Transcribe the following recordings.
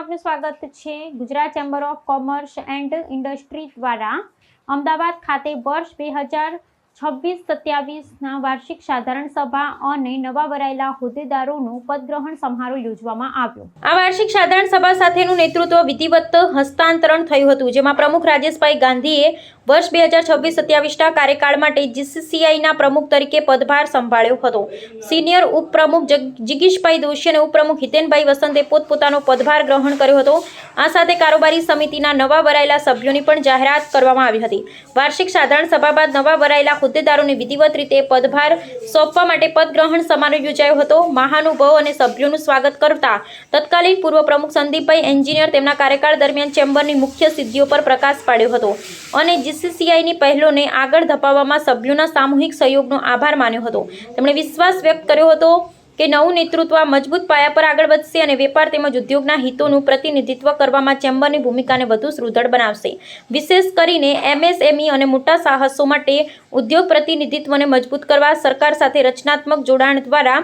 આપનું સ્વાગત છે। Gujarat chamber of commerce and industry દ્વારા અમદાવાદ ખાતે વર્ષ 2026-27ના વાર્ષિક સાધારણ સભા અને નવા વરાયેલા હોદ્દેદારોનું પદગ્રહણ સમારોહ યોજવામાં આવ્યો। આ વાર્ષિક સાધારણ સભા સાથેનું નેતૃત્વ વિધિવત હસ્તાંતરણ થયું હતું, જેમાં પ્રમુખ રાજેશભાઈ ગાંધીએ વર્ષ 2026-27ના કાર્યકાળ માટે જીસીસીઆઈના પ્રમુખ તરીકે પદભાર સંભાળ્યો હતો। સિનિયર ઉપપ્રમુખ જિગીશભાઈ દોશી અને ઉપપ્રમુખ હિતેનભાઈ વસંતે પોતપોતાનો પદભાર ગ્રહણ કર્યો હતો। આ સાથે કારોબારી સમિતિના નવા વરાયેલા સભ્યોની પણ જાહેરાત કરવામાં આવી હતી। વાર્ષિક સાધારણ સભા બાદ નવા વરાયેલા હોદ્દેદારોને વિધિવત રીતે પદભાર સોંપવા માટે પદગ્રહણ સમારોહ યોજાયો હતો। મહાનુભાવો અને સભ્યોનું સ્વાગત કરતા તત્કાલીન પૂર્વ પ્રમુખ સંદીપભાઈ એન્જિનિયર તેમના કાર્યકાળ દરમિયાન ચેમ્બરની મુખ્ય સિદ્ધિઓ પર પ્રકાશ પાડ્યો હતો અને જીસીસીઆઈની પહેલોને આગળ ધપાવવામાં સભ્યોના સામૂહિક સહયોગનો આભાર માન્યો હતો। તેમણે વિશ્વાસ વ્યક્ત કર્યો હતો કે નવું નેતૃત્વ મજબૂત પાયા પર આગળ વધશે અને વેપાર તેમજ ઉદ્યોગના હિતોનું પ્રતિનિધિત્વ કરવામાં ચેમ્બરની ભૂમિકાને વધુ સુદૃઢ બનાવશે। વિશેષ કરીને એમએસએમઈ અને મોટા સાહસો માટે ઉદ્યોગ પ્રતિનિધિત્વને મજબૂત કરવા સરકાર સાથે રચનાત્મક જોડાણ દ્વારા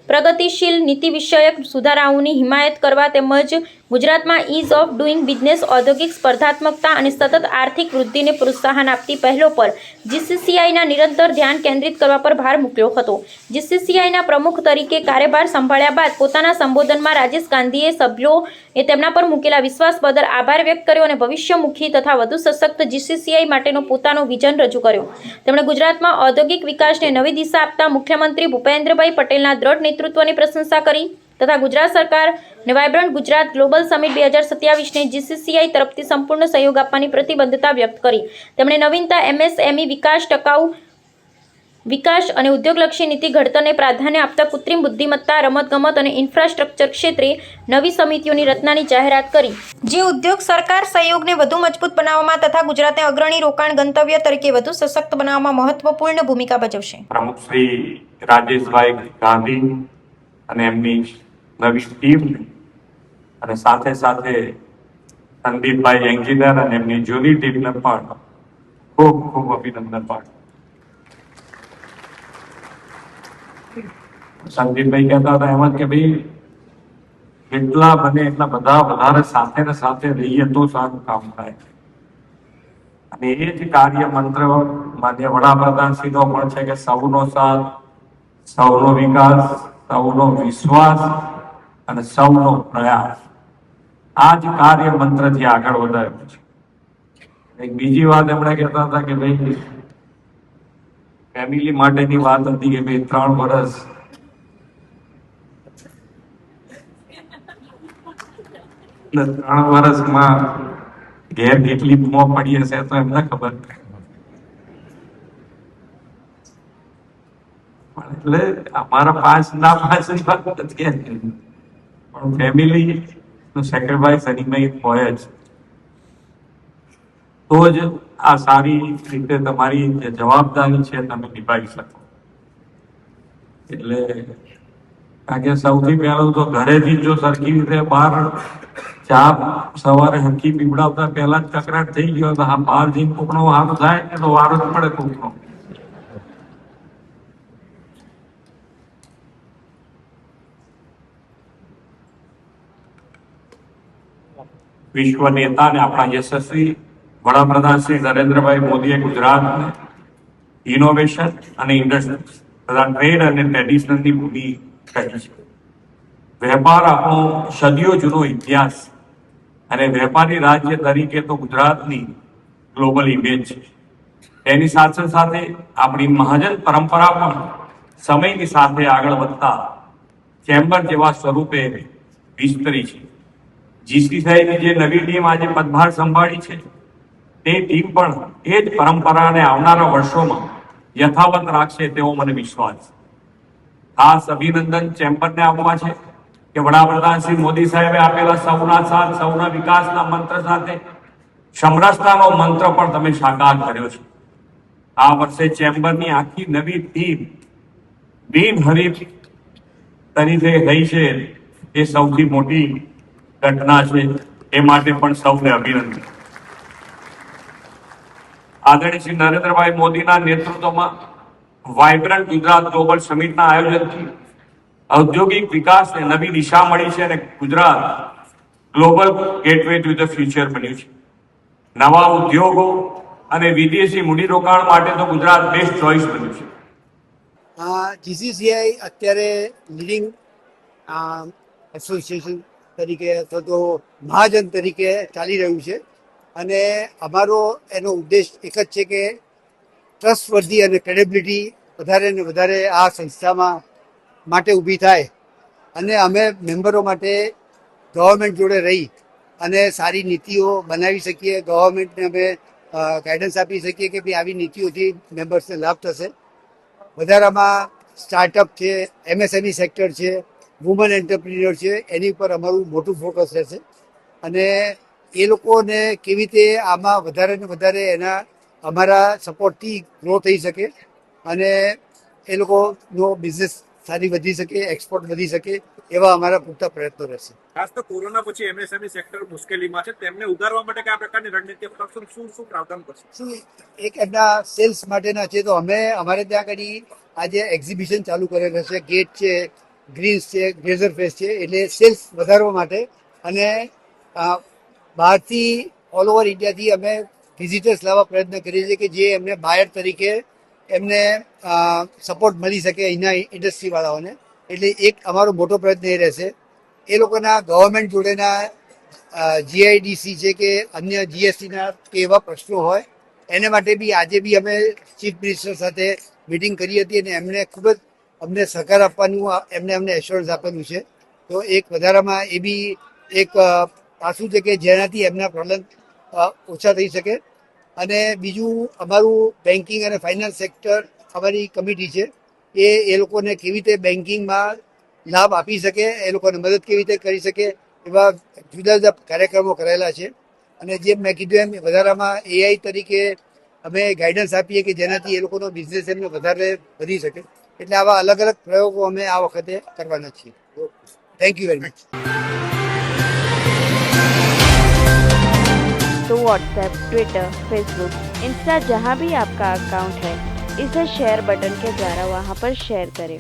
પ્રગતિશીલ નીતિ વિષયક સુધારાઓની હિમાયત કરવા તેમજ ગુજરાતમાં ઇઝ ઓફ ડુઇંગ બિઝનેસ, ઔદ્યોગિક સ્પર્ધાત્મકતા અને સતત આર્થિક વૃદ્ધિને પ્રોત્સાહન આપતી પહેલો પર જીસીસીઆઈના નિરંતર ધ્યાન કેન્દ્રિત કરવા પર ભાર મૂક્યો હતો। જીસીસીઆઈના પ્રમુખ તરીકે કાર્યભાર સંભાળ્યા બાદ પોતાના સંબોધનમાં રાજેશ ગાંધીએ સભ્યોએ તેમના પર મૂકેલા વિશ્વાસ બદલ આભાર વ્યક્ત કર્યો અને ભવિષ્યમુખી તથા વધુ સશક્ત જીસીસીઆઈ માટેનો પોતાનો વિઝન રજૂ કર્યો। તેમણે ગુજરાતમાં ઔદ્યોગિક વિકાસને નવી દિશા આપતા મુખ્યમંત્રી ભૂપેન્દ્રભાઈ પટેલના દ્રઢ નેતૃત્વની પ્રશંસા કરી તથા ગુજરાત સરકાર અને વાયબ્રન્ટ ગુજરાત ગ્લોબલ સમિટ 2027ને જીસીસીઆઈ તરફથી સંપૂર્ણ સહયોગ આપવાની પ્રતિબદ્ધતા વ્યક્ત કરી। તેમણે નવીનતા, એમએસએમઈ વિકાસ, ટકાઉ વિકાસ અને ઉદ્યોગલક્ષી નીતિ ઘડતરને પ્રાધાન્ય આપતા કૃત્રિમ બુદ્ધિમત્તા, રમતગમત અને ઇન્ફ્રાસ્ટ્રક્ચર ક્ષેત્રે નવી સમિતિઓની રચનાની જાહેરાત કરી, જે ઉદ્યોગ સરકાર સહયોગને વધુ મજબૂત બનાવવામાં તથા ગુજરાતને અગ્રણી રોકાણ ગંતવ્ય તરીકે વધુ સશક્ત બનાવવામાં મહત્વપૂર્ણ ભૂમિકા ભજવશે। પ્રમુખ શ્રી રાજેશભાઈ ગાંધી અને એમની નવી ટીમ અને સાથે સાથે સંદીપભાઈ એન્જિનિયર અને એમની જૂની ટીમને પણ ખૂબ ખૂબ અભિનંદન પાઠવું। સંદીપભાઈ કહેતા હતા એમ કે ભાઈ એટલા બને એટલા બધા વધારે સાથે ને સાથે રહીએ તો સારું કામ થાય અને એ જ કાર્ય મંત્ર માન્ય વડાપ્રધાનશ્રીનો પણ છે કે સૌનો સાથ, સૌનો વિકાસ, સૌનો વિશ્વાસ અને સૌનો પ્રયાસ। આ જ કાર્ય મંત્રથી આગળ વધાર્યું છે। એક બીજી વાત એમણે કહેતા હતા કે ભાઈ ફેમિલી માટેની વાત હતી કે ભાઈ 3 વર્ષ ઘેર કેટલી મોં પડી હશે તો એમને ખબર, એટલે અમારા 5 વાત નથી પણ ફેમિલી નું સેક્રિફાઈસ એની હોય જ તો જ આ સારી રીતે તમારી જે જવાબદારી છે તમે નિભાવી શકો। એટલે કારણ કે સૌથી પહેલું તો ઘરેથી જો સરખી રીતે બહાર ચા સવારે હરખી પીવડાવતા પહેલા જ કકરાટ થઈ ગયો તો આ બહાર જઈને કોકનો વારો થાય ને તો વારો જ પડે કોકનો। વિશ્વ નેતા ને આપણા યશસ્વી વડાપ્રધાન શ્રી નરેન્દ્રભાઈ મોદીએ ગુજરાતને ઇનોવેશન અને ઇન્ડસ્ટ્રી તથા ટ્રેડ અને ટ્રેડિશનલની ભૂમિ કહી છે। વેપાર આપણો સદીઓ જૂનો ઇતિહાસ અને વેપારી રાજ્ય તરીકે તો ગુજરાતની ગ્લોબલ ઇમેજ છે। એની સાથે સાથે આપણી મહાજન પરંપરા પણ સમયની સાથે આગળ વધતા ચેમ્બર જેવા સ્વરૂપે વિસ્તરી છે। જીસીસીઆઈની જે નવી ટીમ આજે પદભાર સંભાળી છે તે ટીમ પણ એ જ પરંપરાને આવનારા વર્ષોમાં યથાવત રાખશે તેવો મને વિશ્વાસ છે। ખાસ અભિનંદન ચેમ્બરને આપવા છે કે વડાપ્રધાન શ્રી મોદી સાહેબે આપેલા સૌના સાથ, સૌના વિકાસના મંત્ર સાથે સમરસતાનો મંત્ર પણ તમે સાકાર કર્યો છે। આ વર્ષે ચેમ્બરની આખી નવી ટીમ બિનહરીફ તરીકે થઈ છે એ સૌથી મોટી ઘટના છે, એ માટે પણ સૌને અભિનંદન। આદરણીય શ્રી નરેન્દ્રભાઈ મોદીના નેતૃત્વમાં વાયબ્રન્ટ ગુજરાત ગ્લોબલ સમિટના આયોજનથી ઔદ્યોગિક વિકાસને નવી દિશા મળી છે અને Gujarat global gateway to the future બન્યું છે. નવા ઉદ્યોગો અને વિદેશી મૂડીરોકાણ માટે તો ગુજરાત બેસ્ટ ચોઇસ બન્યું છે. જીસીસીઆઈ અત્યારે લીડિંગ એસોસિએશન તરીકે અથવા તો મહાજન તરીકે ચાલી રહ્યું છે અને અમારો એનો ઉદ્દેશ એક જ છે કે ટ્રસ્ટવર્ધી અને ક્રેડિબિલિટી વધારે ને વધારે આ સંસ્થામાં માટે ઊભી થાય અને અમે મેમ્બરો માટે ગવર્મેન્ટ જોડે રહી અને સારી નીતિઓ બનાવી શકીએ, ગવર્મેન્ટને અમે ગાઈડન્સ આપી શકીએ કે ભાઈ આવી નીતિઓથી મેમ્બર્સને લાભ થશે. વધારામાં સ્ટાર્ટઅપ છે, એમએસએમઈ સેક્ટર છે, વુમન એન્ટરપ્રિન્યોર છે, એની ઉપર અમારું મોટું ફોકસ રહેશે અને એ લોકોને કેવી રીતે આમાં વધારે ને વધારે એના અમારા સપોર્ટથી ગ્રો થઈ શકે અને એ લોકોનો બિઝનેસ સારી વધી શકે, એક્સપોર્ટ વધી શકે એવા અમારા પૂરતા પ્રયત્નો રહેશે. ખાસ તો કોરોના પછી એમએસએમઈ સેક્ટર મુશ્કેલીમાં છે, તેમને ઉગારવા માટે કયા પ્રકારની રણનીતિ અપનાવશો, શું પ્રાવધાન કરશો? એક એમના સેલ્સ માટેના છે તો અમે અમારે ત્યાં આગળ આજે એક્ઝિબિશન ચાલુ કરેલા છે, ગેટ છે, ગ્રીન્સ છે, ગ્રેઝર ફેસ છે, એટલે સેલ્સ વધારવા માટે અને બહારથી ઓલ ઓવર ઇન્ડિયાથી અમે વિઝિટર્સ લાવવા પ્રયત્ન કરીએ છીએ કે જે એમને બાયર તરીકે એમને સપોર્ટ મળી શકે અહીંના ઇન્ડસ્ટ્રીવાળાઓને. એટલે એક અમારો મોટો પ્રયત્ન એ રહેશે. એ લોકોના ગવર્મેન્ટ જોડેના જીઆઈડીસી છે કે અન્ય જીએસટીના કે એવા પ્રશ્નો હોય એને માટે બી આજે બી અમે ચીફ મિનિસ્ટર સાથે મિટિંગ કરી હતી અને એમને ખૂબ જ અમને સહકાર આપવાનું અમને એશ્યોરન્સ આપેલું છે. તો એક વધારામાં એ બી એક પાસું છે કે જેનાથી એમના પ્રોબ્લેમ ઓછા થઈ શકે. અને બીજું અમારું બેન્કિંગ અને ફાઇનાન્સ સેક્ટર અમારી કમિટી છે એ લોકોને કેવી રીતે બેન્કિંગમાં લાભ આપી શકે, એ લોકોને મદદ કેવી રીતે કરી શકે એવા જુદા જુદા કાર્યક્રમો કરેલા છે. અને જેમ મેં કીધું એમ વધારામાં એઆઈ તરીકે અમે ગાઈડન્સ આપીએ કે જેનાથી એ લોકોનો બિઝનેસ એમને વધારે વધી શકે. એટલે આવા અલગ અલગ પ્રયોગો અમે આ વખતે કરવાના છીએ. Thank you very much. तो व्हाट्सएप, ट्विटर, फेसबुक, इंस्टा जहाँ भी आपका अकाउंट है इसे शेयर बटन के द्वारा वहाँ पर शेयर करें